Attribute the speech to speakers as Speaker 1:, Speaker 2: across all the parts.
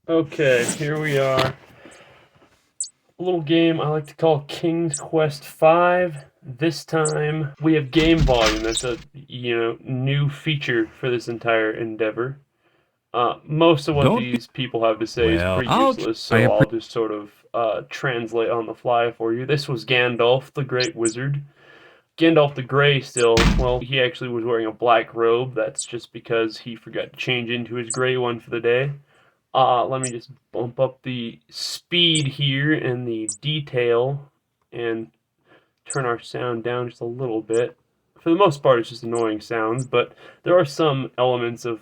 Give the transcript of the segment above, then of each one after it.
Speaker 1: Okay, here we are. A little game I like to call King's Quest V. This time we have game volume. That's a new feature for this entire endeavor. Most of what
Speaker 2: Don't.
Speaker 1: these people have to say is
Speaker 2: Well,
Speaker 1: pretty useless,
Speaker 2: I
Speaker 1: so I'll just sort of translate on the fly for you. This was Gandalf, the Great Wizard. Gandalf the Grey still, well, he actually was wearing a black robe. That's just because he forgot to change into his gray one for the day. Let me just bump up the speed here and the detail and turn our sound down just a little bit. For the most part, it's just annoying sounds, but there are some elements of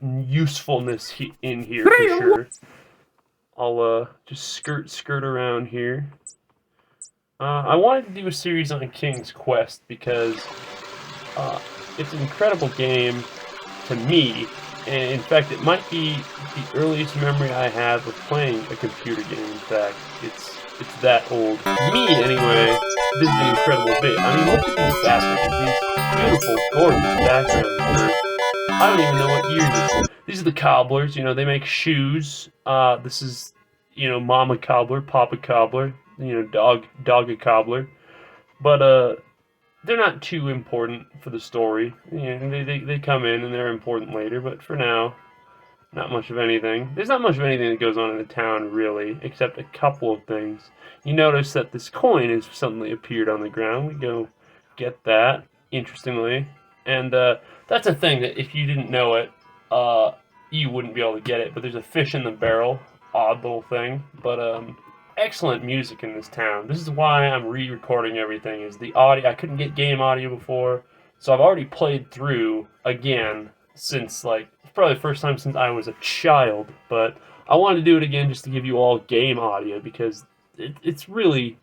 Speaker 1: usefulness in here for sure. I'll just skirt around here. I wanted to do a series on King's Quest because it's an incredible game to me. And in fact, it might be the earliest memory I have of playing a computer game. In fact, it's that old. Me, anyway, this is an incredible bit. I mean, look at these backgrounds. These beautiful, gorgeous backgrounds. I don't even know what year this is. These are the cobblers. You know, they make shoes. This is, Mama Cobbler, Papa Cobbler. Dog a cobbler. But they're not too important for the story. They come in and they're important later, but for now, not much of anything. There's not much of anything that goes on in the town, really, except a couple of things. You notice that this coin has suddenly appeared on the ground. We go get that, interestingly. And that's a thing that if you didn't know it, you wouldn't be able to get it. But there's a fish in the barrel. Odd little thing. But excellent music in this town. This is why I'm re-recording everything. Is the audio? I couldn't get game audio before, so I've already played through again since probably the first time since I was a child. But I wanted to do it again just to give you all game audio because it's really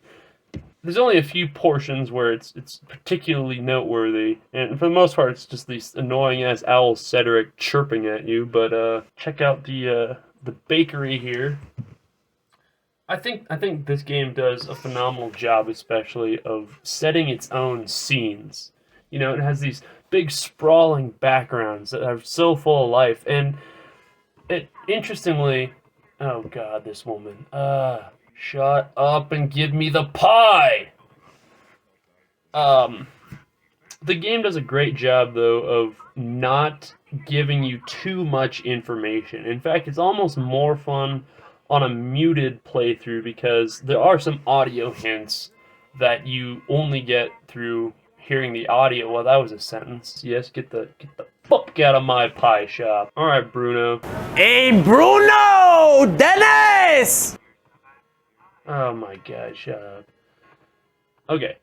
Speaker 1: there's only a few portions where it's particularly noteworthy, and for the most part, it's just these annoying ass owl Cedric chirping at you. But check out the bakery here. I think this game does a phenomenal job, especially of setting its own scenes. You know, it has these big sprawling backgrounds that are so full of life, and it interestingly, oh god, this woman, shut up and give me the pie. Um, the game does a great job though of not giving you too much information. In fact, it's almost more fun on a muted playthrough because there are some audio hints that you only get through hearing the audio. Well, that was a sentence. Yes, get the fuck out of my pie shop. All right, Bruno.
Speaker 2: Hey, Bruno! Dennis!
Speaker 1: Oh my god, shut up. Okay.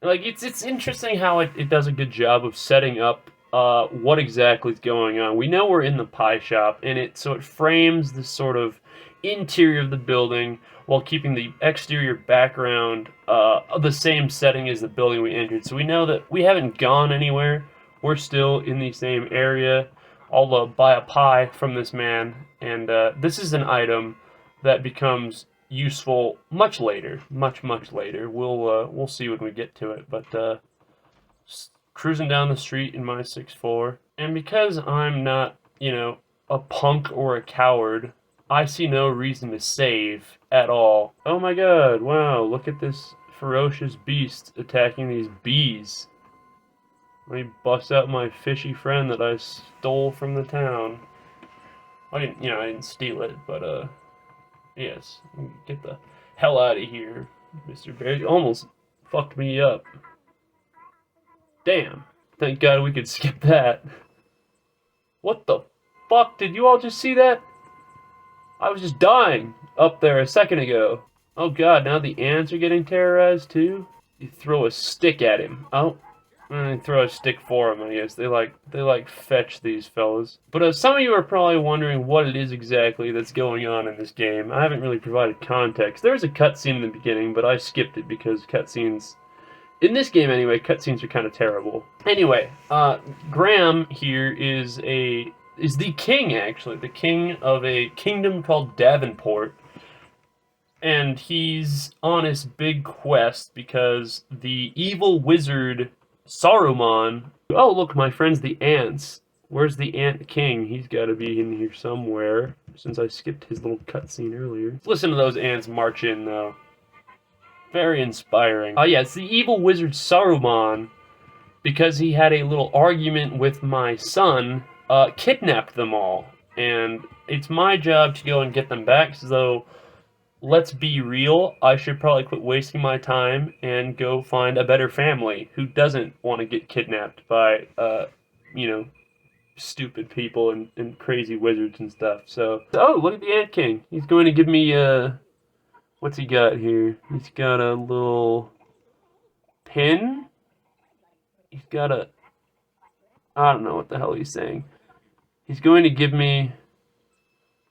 Speaker 1: It's interesting how it does a good job of setting up what exactly is going on. We know we're in the pie shop, and it frames this sort of interior of the building while keeping the exterior background the same setting as the building we entered. So we know that we haven't gone anywhere. We're still in the same area. I'll buy a pie from this man, and this is an item that becomes useful much later, much later. We'll see when we get to it. But cruising down the street in my 6'4", and because I'm not, a punk or a coward, I see no reason to save at all. Oh my god! Wow! Look at this ferocious beast attacking these bees. Let me bust out my fishy friend that I stole from the town. I didn't steal it, but yes, get the hell out of here, Mr. Bear. You almost fucked me up. Damn. Thank God we could skip that. What the fuck? Did you all just see that? I was just dying up there a second ago. Oh god, now the ants are getting terrorized too? You throw a stick at him. Oh. And throw a stick for him, I guess. They like fetch these fellas. But some of you are probably wondering what it is exactly that's going on in this game. I haven't really provided context. There's a cutscene in the beginning, but I skipped it because cutscenes... In this game, anyway, cutscenes are kind of terrible. Anyway, Graham here is the king, actually. The king of a kingdom called Davenport. And he's on his big quest because the evil wizard Saruman... Oh, look, my friends, the ants. Where's the Ant King? He's got to be in here somewhere, since I skipped his little cutscene earlier. Listen to those ants march in, though. Very inspiring. Oh yeah, it's the evil wizard Saruman, because he had a little argument with my son, kidnapped them all. And it's my job to go and get them back, so let's be real, I should probably quit wasting my time and go find a better family who doesn't want to get kidnapped by, you know, stupid people and crazy wizards and stuff. So, oh, look at the Ant King. He's going to give me, what's he got here? He's got a little pin. He's got a, I don't know what the hell he's saying. He's going to give me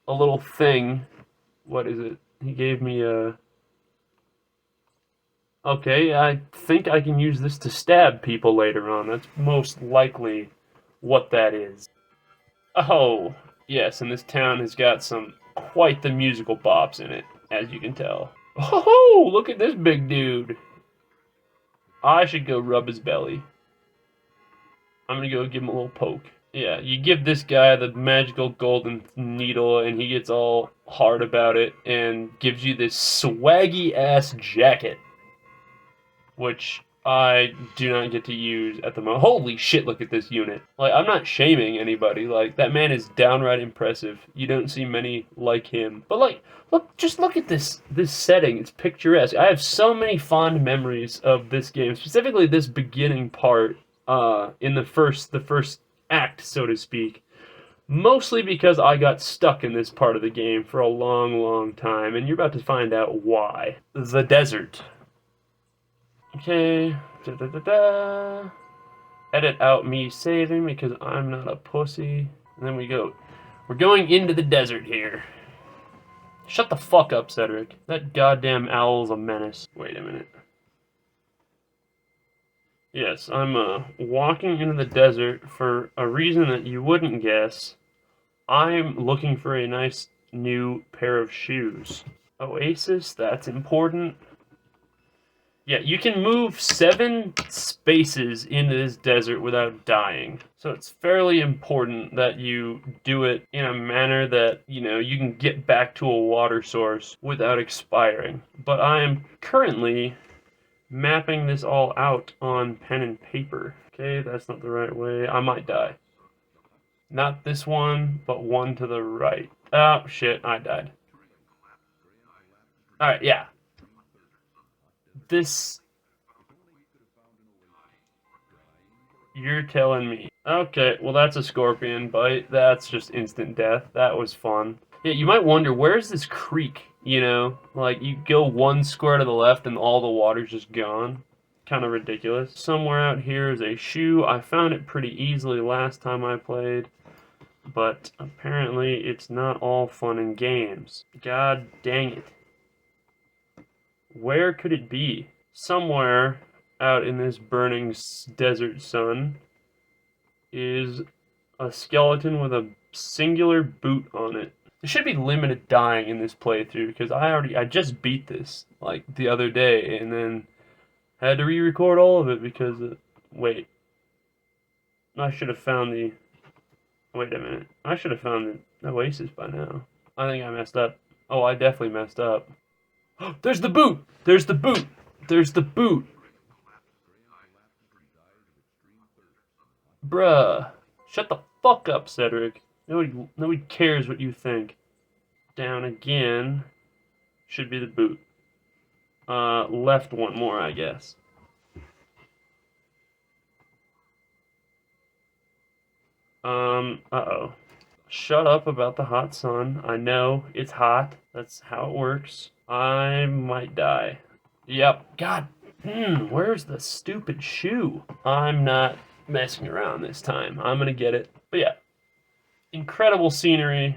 Speaker 1: a little thing. What is it? He gave me a... Okay, I think I can use this to stab people later on. That's most likely what that is. Oh, yes, and this town has got some quite the musical bops in it, as you can tell. Oh, look at this big dude. I should go rub his belly. I'm gonna go give him a little poke. Yeah, you give this guy the magical golden needle and he gets all hard about it and gives you this swaggy ass jacket, which I do not get to use at the moment. Holy shit, look at this unit. Like, I'm not shaming anybody. Like, that man is downright impressive. You don't see many like him. But like, just look at this setting. It's picturesque. I have so many fond memories of this game, specifically this beginning part, in the first act, so to speak. Mostly because I got stuck in this part of the game for a long, long time, and you're about to find out why. The desert. Okay, edit out me saving because I'm not a pussy. And then we go. We're going into the desert here. Shut the fuck up, Cedric. That goddamn owl's a menace. Wait a minute. Yes, I'm walking into the desert for a reason that you wouldn't guess. I'm looking for a nice new pair of shoes. Oasis, that's important. Yeah, you can move 7 spaces into this desert without dying. So it's fairly important that you do it in a manner that, you know, you can get back to a water source without expiring. But I am currently mapping this all out on pen and paper. Okay, that's not the right way. I might die. Not this one, but one to the right. Oh, shit, I died. Alright, yeah. This... You're telling me. Okay, well that's a scorpion bite. That's just instant death. That was fun. Yeah, you might wonder, where's this creek? You know, like you go 1 square to the left and all the water's just gone. Kind of ridiculous. Somewhere out here is a shoe. I found it pretty easily last time I played, but apparently it's not all fun and games. God dang it. Where could it be? Somewhere out in this burning desert sun is a skeleton with a singular boot on it. There should be limited dying in this playthrough because I just beat this like the other day and then had to re-record all of it because wait. I should have found the wait a minute. I should have found the Oasis by now. I think I messed up. Oh, I definitely messed up. There's the boot! There's the boot! There's the boot! Bruh. Shut the fuck up, Cedric. Nobody cares what you think. Down again. Should be the boot. Left one more, I guess. Uh-oh. Shut up about the hot sun. I know, it's hot. That's how it works. I might die. Yep. God, where's the stupid shoe? I'm not messing around this time. I'm gonna get it. But yeah, incredible scenery.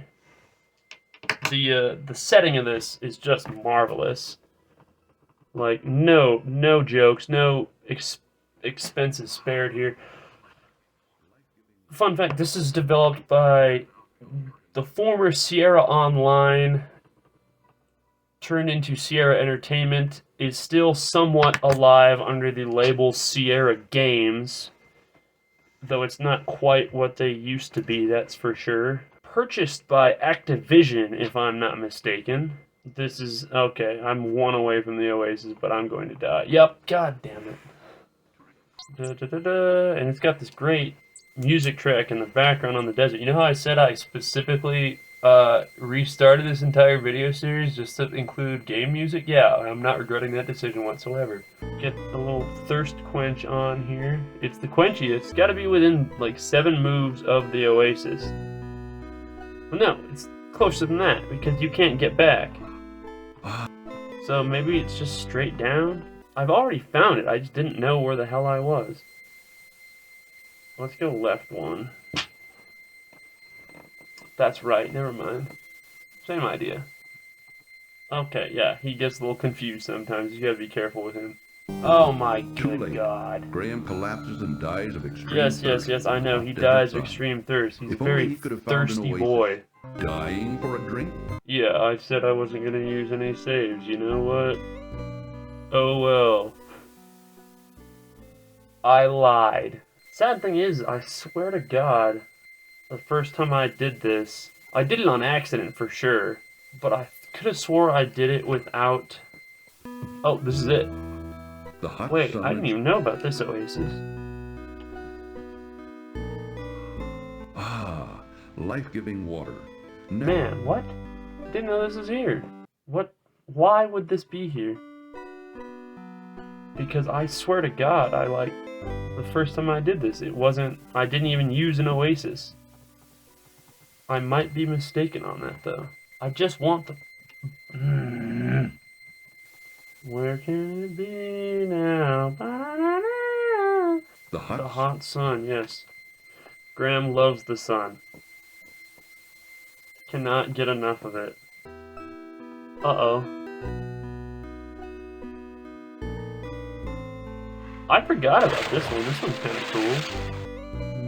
Speaker 1: The setting of this is just marvelous. Like, no jokes, no expenses spared here. Fun fact, this is developed by the former Sierra Online, turned into Sierra Entertainment, is still somewhat alive under the label Sierra Games. though it's not quite what they used to be, that's for sure. Purchased by Activision, if I'm not mistaken. This is, okay, I'm one away from the Oasis, but I'm going to die. Yep, god damn it. Da, da, da, da. And it's got this great music track in the background on the desert. You know how I said I specifically restarted this entire video series just to include game music? Yeah, I'm not regretting that decision whatsoever. Get a little thirst quench on here. It's the quenchiest. It's got to be within like 7 moves of the Oasis. Well, no, it's closer than that because you can't get back. So maybe it's just straight down? I've already found it, I just didn't know where the hell I was. Let's go left one. That's right, never mind. Same idea. Okay, yeah, he gets a little confused sometimes. You gotta be careful with him. Oh my good god.
Speaker 3: Graham collapses and dies of extreme
Speaker 1: thirst. Yes, I know. He dies of extreme thirst. He's a very thirsty boy.
Speaker 3: Dying for a drink?
Speaker 1: Yeah, I said I wasn't gonna use any saves. You know what? Oh well. I lied. Sad thing is, I swear to God, the first time I did this, I did it on accident for sure, but I could have swore I did it without... Oh, this is it. Wait, I didn't even know about this Oasis.
Speaker 3: Ah, life-giving water.
Speaker 1: Man, what? Didn't know this was here. What? Why would this be here? Because I swear to God, the first time I did this, I didn't even use an Oasis. I might be mistaken on that, though. I just want the... Where can it be now?
Speaker 3: The
Speaker 1: hot sun, yes. Graham loves the sun. Cannot get enough of it. Uh-oh. I forgot about this one. This one's kind of cool.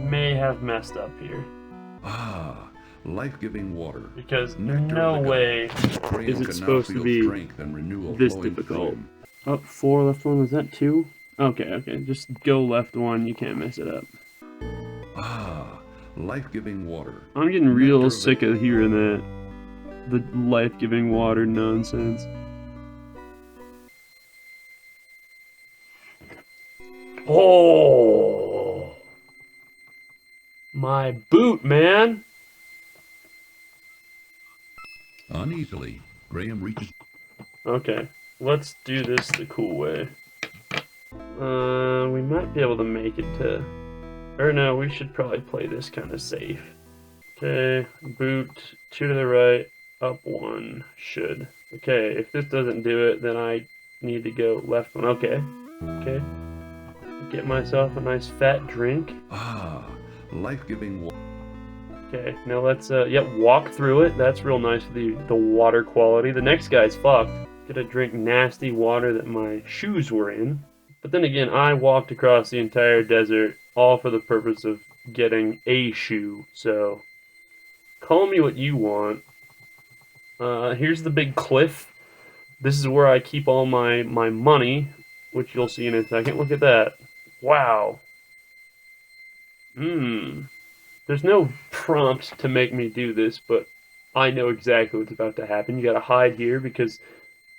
Speaker 1: May have messed up here.
Speaker 3: Ah, life-giving water.
Speaker 1: Because no way is it supposed to be this difficult. Oh, 4 left one. Was that 2? Okay. Just go left one. You can't mess it up.
Speaker 3: Ah, life-giving water.
Speaker 1: I'm getting real sick of hearing that. The life-giving water nonsense. Oh! My boot, man!
Speaker 3: Uneasily, Graham reaches...
Speaker 1: Okay, let's do this the cool way. We might be able to make it to... Or no, we should probably play this kind of safe. Okay, boot, 2 to the right, up 1, should. Okay, if this doesn't do it, then I need to go left one. Okay. Get myself a nice fat drink.
Speaker 3: Ah, life-giving water.
Speaker 1: Okay, now let's, walk through it. That's real nice, the water quality. The next guy's fucked. Gonna drink nasty water that my shoes were in. But then again, I walked across the entire desert, all for the purpose of getting a shoe, so... Call me what you want. Here's the big cliff. This is where I keep all my money, which you'll see in a second. Look at that. Wow. There's no prompt to make me do this, but I know exactly what's about to happen. You gotta hide here because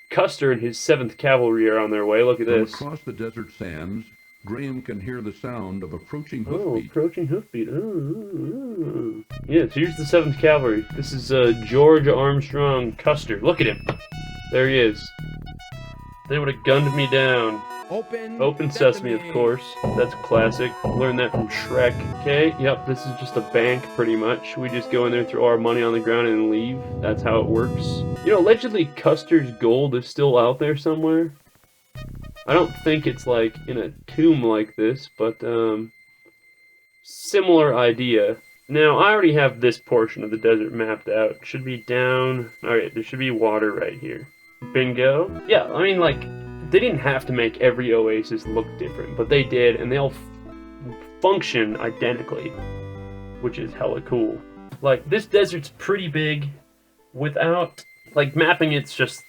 Speaker 1: Custer and his 7th Cavalry are on their way. Look at this.
Speaker 3: Across the desert sands, Graham can hear the sound of approaching hoofbeat.
Speaker 1: Oh, approaching hoofbeat. Ooh. Yes, here's the 7th Cavalry. This is George Armstrong Custer. Look at him. There he is. They would have gunned me down. Open sesame, of course. That's classic. Learned that from Shrek. Okay, yep, this is just a bank, pretty much. We just go in there, throw our money on the ground, and leave. That's how it works. You know, allegedly Custer's gold is still out there somewhere. I don't think it's, like, in a tomb like this, but, similar idea. Now, I already have this portion of the desert mapped out. Should be down... Alright, there should be water right here. Bingo. Yeah, I mean, like... They didn't have to make every Oasis look different, but they did, and they all function identically, which is hella cool. Like, this desert's pretty big. Without, like, mapping it's just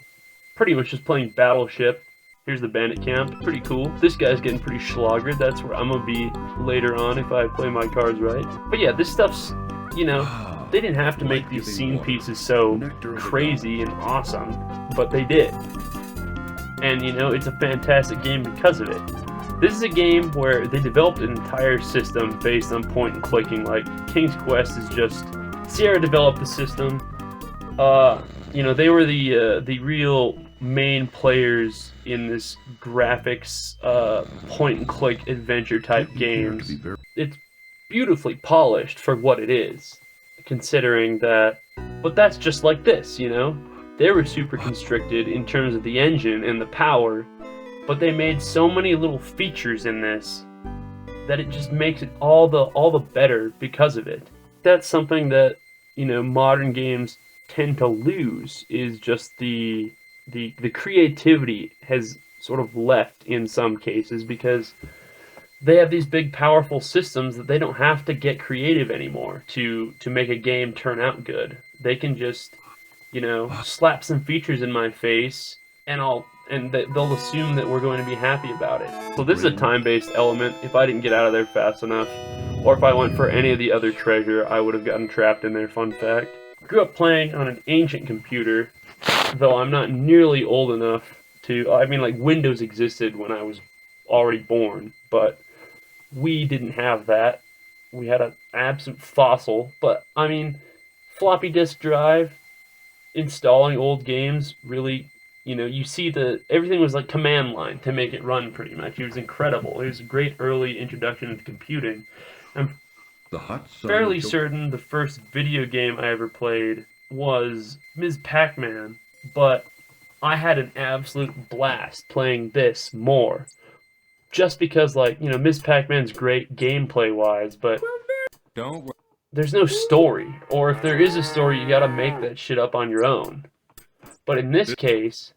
Speaker 1: pretty much just playing Battleship. Here's the bandit camp. Pretty cool. This guy's getting pretty schloggered. That's where I'm gonna be later on if I play my cards right. But yeah, this stuff's, you know, they didn't have to make these scene pieces so crazy and awesome, but they did. And you know, it's a fantastic game because of it. This is a game where they developed an entire system based on point and clicking. Like King's Quest is just Sierra developed the system. You know, they were the real main players in this graphics point and click adventure type games. It's beautifully polished for what it is, considering that. But that's just like this, you know. They were super constricted in terms of the engine and the power, but they made so many little features in this that it just makes it all the better because of it. That's something that, you know, modern games tend to lose, is just the creativity has sort of left in some cases, because they have these big powerful systems that they don't have to get creative anymore to make a game turn out good. They can just, you know, slap some features in my face and they'll assume that we're going to be happy about it. So this is a time-based element. If I didn't get out of there fast enough, or if I went for any of the other treasure, I would have gotten trapped in there, fun fact. Grew up playing on an ancient computer, though I'm not nearly old enough to, I mean, like, Windows existed when I was already born, but we didn't have that. We had an absolute fossil, but, I mean, floppy disk drive, installing old games, really, you know, you see everything was like command line to make it run, pretty much. It was incredible. It was a great early introduction into computing. I'm fairly certain the first video game I ever played was Ms. Pac-Man, but I had an absolute blast playing this more. Just because, like, you know, Ms. Pac-Man's great gameplay-wise, but there's no story. Or if there is a story, you gotta make that shit up on your own. But in this case,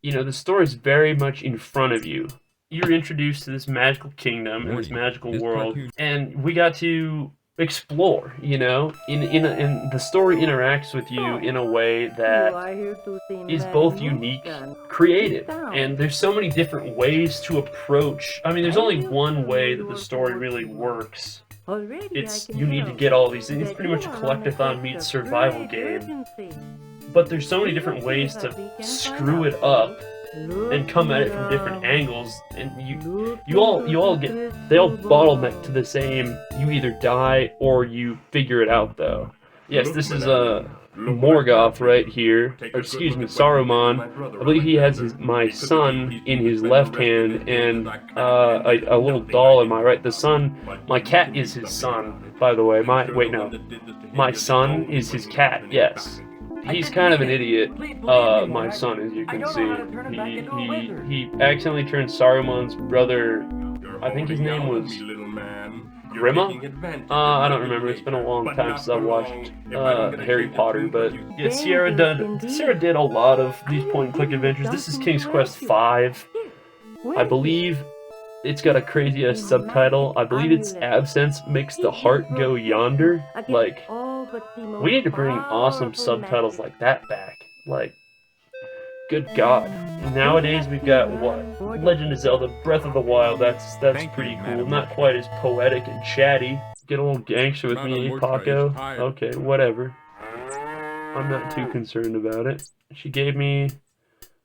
Speaker 1: you know, the story's very much in front of you. You're introduced to this magical kingdom and this magical world, and we got to explore, you know, and the story interacts with you in a way that is both unique, creative, and there's so many different ways to approach. I mean, there's only one way that the story really works. It's, you need to get all these things. It's pretty much a collect-a-thon meets survival game, but there's so many different ways to screw it up and come at it from different angles, and they all bottleneck to the same, you either die or you figure it out, though. Yes, this is Morgoth right here, or excuse me, Saruman. I believe he has my son in his left hand and a little doll in my right. The son, my cat is his son, by the way. My son is his cat, yes. He's kind of an idiot, my son, as you can see. He accidentally turned Saruman's brother, I think his name was Grima? I don't remember, it's been a long time since I've watched Harry Potter, but yeah, Sierra did a lot of these point-and-click adventures. This is King's Quest V. I believe it's got a crazy-ass subtitle. I believe it's Absence Makes the Heart Go Yonder. Like, we need to bring awesome subtitles like that back. Like, good God. Nowadays we've got, what? Legend of Zelda, Breath of the Wild, that's pretty cool. Not quite as poetic and chatty. Get a little gangster with me, Paco? Okay, whatever. I'm not too concerned about it. She gave me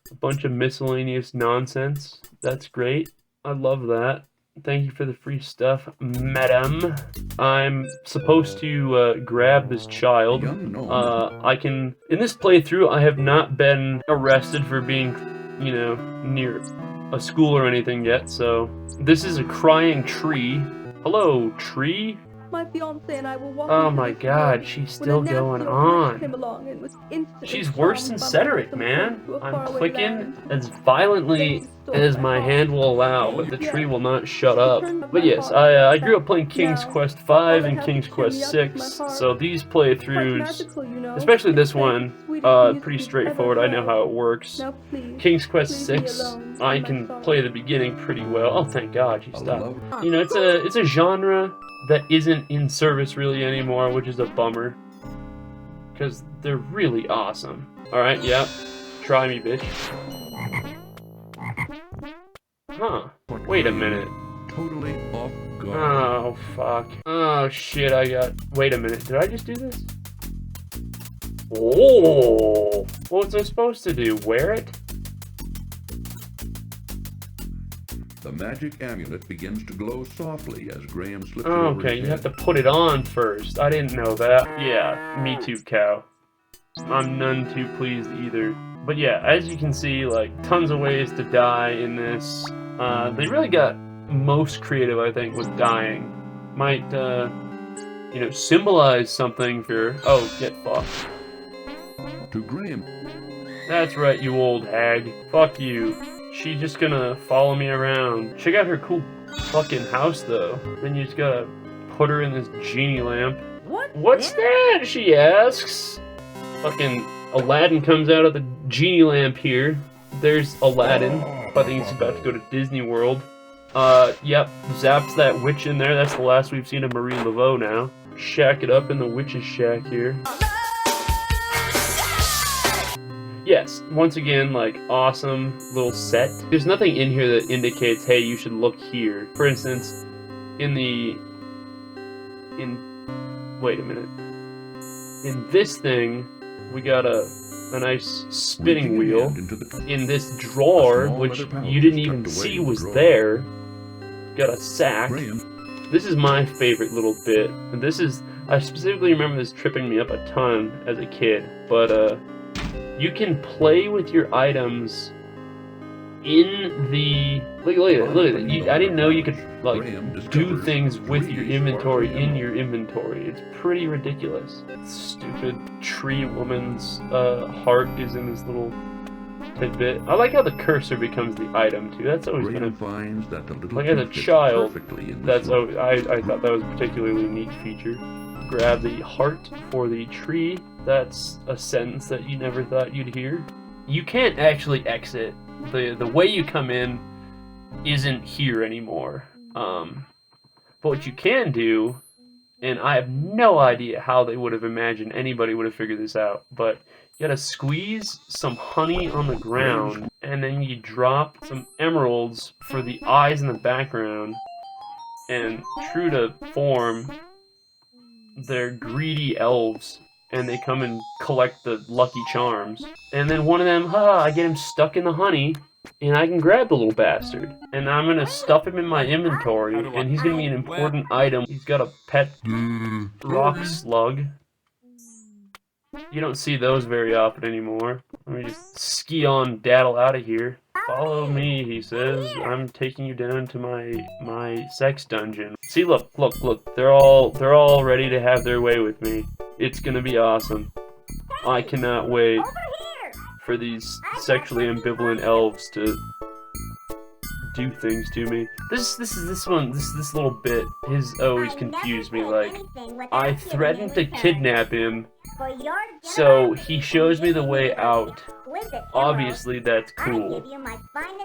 Speaker 1: a bunch of miscellaneous nonsense. That's great. I love that. Thank you for the free stuff, madam. I'm supposed to grab this child. In this playthrough, I have not been arrested for being, you know, near a school or anything yet, so this is a crying tree. Hello, tree?
Speaker 4: My fiance and I were walking.
Speaker 1: Oh my God, she's still going on. She's worse than Cedric, man. I'm clicking as violently as my hand will allow, but the tree will not shut up. But yes, I grew up playing King's Quest V and King's Quest VI, so these playthroughs, especially this one, pretty straightforward. I know how it works. King's Quest VI, I can play the beginning pretty well. Oh, thank God, she stopped. You know, it's a genre that isn't in service really anymore, which is a bummer, because they're really awesome. Alright, yep. Try me, bitch. Huh. Wait a minute.
Speaker 3: Totally off guard.
Speaker 1: Oh, fuck. Oh, shit, Wait a minute. Did I just do this? Oh! What was I supposed to do? Wear it?
Speaker 3: The magic amulet begins to glow softly as Graham slips it over
Speaker 1: Okay,
Speaker 3: his
Speaker 1: you have to
Speaker 3: head.
Speaker 1: put it on first. I didn't know that. Yeah, me too, cow. I'm none too pleased either. But yeah, as you can see, like, tons of ways to die in this. They really got most creative, I think, with dying. Might, you know, symbolize something for... Oh, get fucked.
Speaker 3: To Graham,
Speaker 1: That's right, you old hag. Fuck you. She just gonna follow me around. Check out her cool fucking house, though. Then you just gotta put her in this genie lamp. What's that? She asks. Fucking Aladdin comes out of the genie lamp here. There's Aladdin. I think he's about to go to Disney World. Yep, zaps that witch in there. That's the last we've seen of Marie Laveau now. Shack it up in the witch's shack here. Yes, once again, like, awesome little set. There's nothing in here that indicates, hey, you should look here. For instance, wait a minute. In this thing, we got a nice spinning wheel. In this drawer, which you didn't even see was there, got a sack. This is my favorite little bit. And I specifically remember this tripping me up a ton as a kid, but, you can play with your items in the... Look at that. I didn't know you could, like, do things with your inventory in your inventory. It's pretty ridiculous. Stupid tree woman's heart is in this little tidbit. I like how the cursor becomes the item, too. That's always been like, as a child, that's always, I thought that was a particularly neat feature. Grab the heart for the tree. That's a sentence that you never thought you'd hear. You can't actually exit. The way you come in isn't here anymore. But what you can do, and I have no idea how they would have imagined anybody would have figured this out, but you gotta squeeze some honey on the ground, and then you drop some emeralds for the eyes in the background, and true to form, they're greedy elves, and they come and collect the Lucky Charms. And then one of them, I get him stuck in the honey, and I can grab the little bastard. And I'm gonna stuff him in my inventory, and he's gonna be an important item. He's got a pet rock slug. You don't see those very often anymore. Let me just ski on daddle out of here. Follow me, he says. I'm taking you down to my sex dungeon. See, look. They're all ready to have their way with me. It's gonna be awesome. I cannot wait for these sexually ambivalent elves to do things to me. This little bit has always confused me. Like, I threatened to kidnap him, so he shows me the way out. Obviously, that's cool.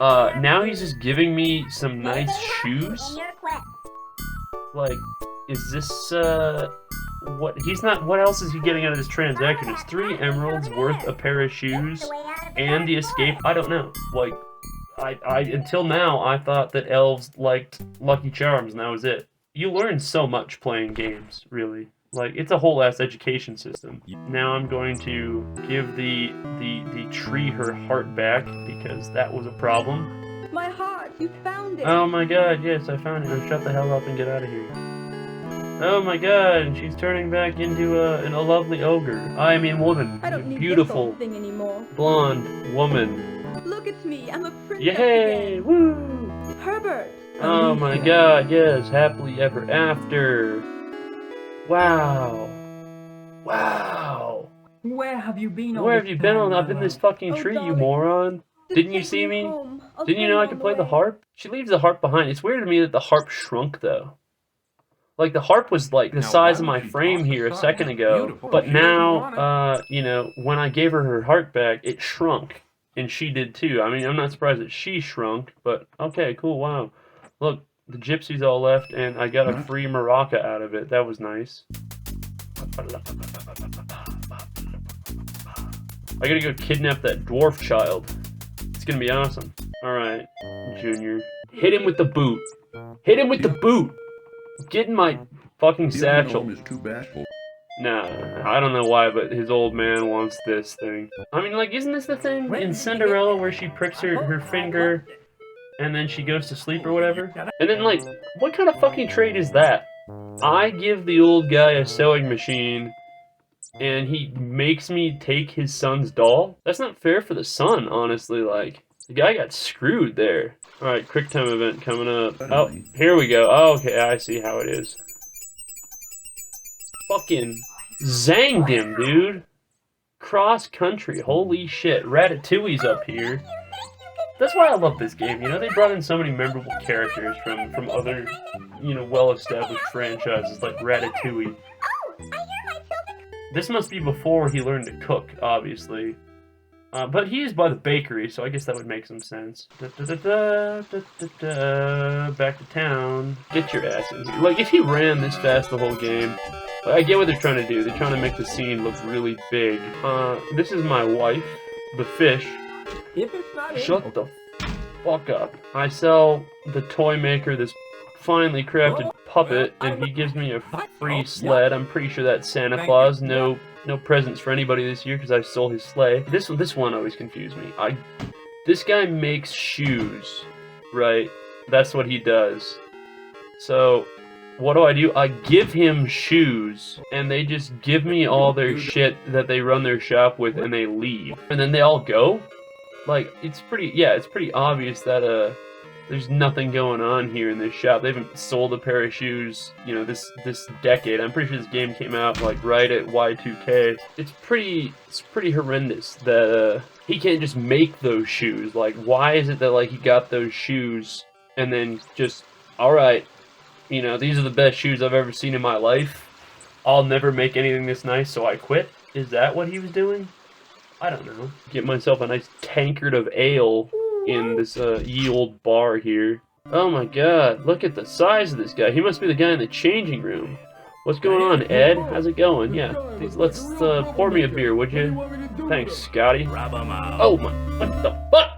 Speaker 1: Now he's just giving me some nice shoes? Like, is this, what else is he getting out of this transaction? It's 3 emeralds worth a pair of shoes, and the escape? I don't know. Like, until now, I thought that elves liked Lucky Charms, and that was it. You learn so much playing games, really. Like, it's a whole ass education system. Now I'm going to give the tree her heart back, because that was a problem.
Speaker 4: My heart, you found it.
Speaker 1: Oh my god, yes, I found it. Now shut the hell up and get out of here. Oh my god, and she's turning back into a lovely ogre. I mean woman.
Speaker 4: I don't need
Speaker 1: Beautiful,
Speaker 4: this old thing anymore.
Speaker 1: blonde woman.
Speaker 4: Look at me, I'm a princess
Speaker 1: Yay!
Speaker 4: again.
Speaker 1: Woo!
Speaker 4: Herbert.
Speaker 1: Oh my god, yes, happily ever after. Wow. Wow.
Speaker 5: Where have you been?
Speaker 1: Where have you been on up in this fucking tree, you
Speaker 4: darling.
Speaker 1: moron? Didn't you see me? Didn't you know I could play the harp? She leaves the harp behind. It's weird to me that the harp shrunk, though. Like, the harp was, like, the size of my frame here a second ago. But now, you know, when I gave her heart back, it shrunk. And she did, too. I mean, I'm not surprised that she shrunk, but okay, cool, wow. Look, the gypsies all left, and I got a free maraca out of it. That was nice. I gotta go kidnap that dwarf child. It's gonna be awesome. Alright, Junior. Hit him with the boot. Hit him with the boot. Get in my fucking
Speaker 3: The other
Speaker 1: satchel.
Speaker 3: gnome is too bashful.
Speaker 1: Nah, I don't know why, but his old man wants this thing. I mean, like, isn't this the thing in Cinderella where she pricks her finger and then she goes to sleep or whatever? And then, like, what kind of fucking trade is that? I give the old guy a sewing machine and he makes me take his son's doll? That's not fair for the son, honestly. Like, the guy got screwed there. Alright, quick time event coming up. Oh, here we go. Oh, okay, I see how it is. Fucking zanged him, dude. Cross country. Holy shit. Ratatouille's up here. That's why I love this game. You know, they brought in so many memorable characters from other, you know, well-established franchises like Ratatouille. This must be before he learned to cook, obviously. But he is by the bakery, so I guess that would make some sense. Back to town. Get your ass in here. Like, if he ran this fast the whole game, I get what they're trying to do. They're trying to make the scene look really big. This is my wife, the fish. Shut the fuck up. I sell the toy maker this finely crafted puppet, and he gives me a free sled. I'm pretty sure that's Santa Claus. No presents for anybody this year because I stole his sleigh. This one always confused me. This guy makes shoes, right? That's what he does. So, what do? I give him shoes, and they just give me all their shit that they run their shop with, and they leave. And then they all go? Like, it's pretty obvious that, there's nothing going on here in this shop. They haven't sold a pair of shoes, you know, this decade. I'm pretty sure this game came out, like, right at Y2K. It's pretty horrendous that, he can't just make those shoes. Like, why is it that, like, he got those shoes and then just, alright, you know, these are the best shoes I've ever seen in my life. I'll never make anything this nice, so I quit? Is that what he was doing? I don't know. Get myself a nice tankard of ale in this ye old bar here. Oh my god, look at the size of this guy. He must be the guy in the changing room. What's going on, Ed? How's it going? Yeah, let's pour me a beer, would you? Thanks, Scotty. Oh my, what the fuck?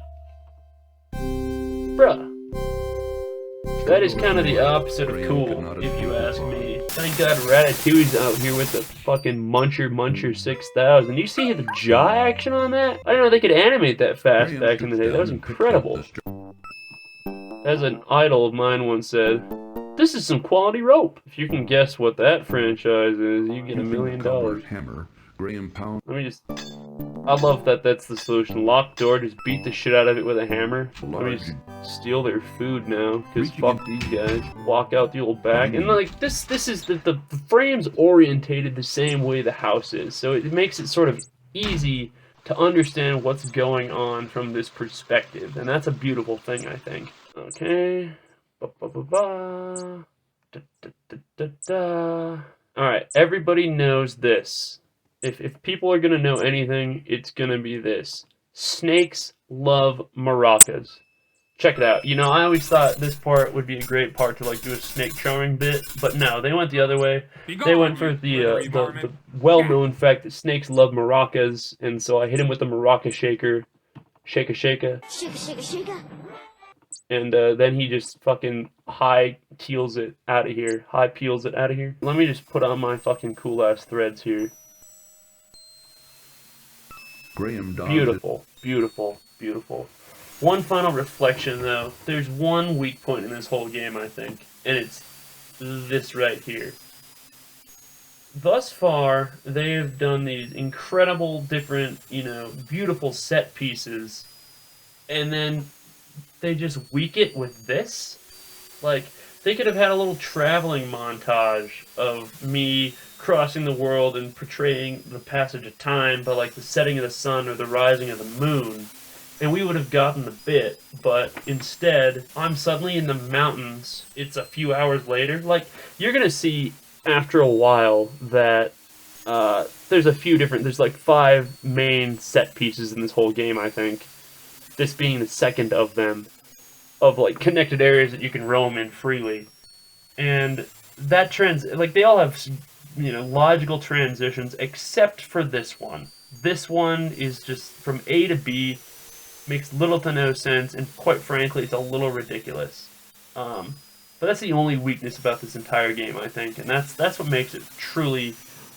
Speaker 1: Bruh. That is kind of the opposite of cool, if you ask me. Thank God Ratatouille's out here with the fucking Muncher 6000. You see the jaw action on that? I didn't know they could animate that fast back in the day. That was incredible. As an idol of mine once said, this is some quality rope. If you can guess what that franchise is, you get $1 million. Let me just... I love that that's the solution. Locked door, just beat the shit out of it with a hammer. Let me just steal their food now, because fuck these guys. Walk out the old back. And like, this is the frame's orientated the same way the house is, so it makes it sort of easy to understand what's going on from this perspective. And that's a beautiful thing, I think. Okay. Alright, everybody knows this. If people are gonna know anything, it's gonna be this. Snakes love maracas. Check it out. You know, I always thought this part would be a great part to like do a snake charming bit, but no, they went the other way. They went for the well-known fact that snakes love maracas, and so I hit him with the maraca shaker. Shaka shaka.
Speaker 5: Shaka, shaka, shaka.
Speaker 1: And then he just fucking high peels it out of here. High peels it out of here. Let me just put on my fucking cool ass threads here. Beautiful, beautiful, beautiful. One final reflection, though. There's one weak point in this whole game, I think, and it's this right here. Thus far, they have done these incredible, different, you know, beautiful set pieces, and then they just weak it with this? Like, they could have had a little traveling montage of me crossing the world and portraying the passage of time by like the setting of the sun or the rising of the moon, and we would have gotten the bit. But instead, I'm suddenly in the mountains. It's a few hours later. Like, you're gonna see after a while that there's like 5 main set pieces in this whole game, I think. This being the second of them, of like connected areas that you can roam in freely. And that like they all have, you know, logical transitions, except for this one. This one is just from A to B. makes little to no sense, and quite frankly, it's a little ridiculous. But that's the only weakness about this entire game, I think, and that's what makes it truly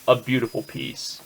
Speaker 1: a beautiful piece.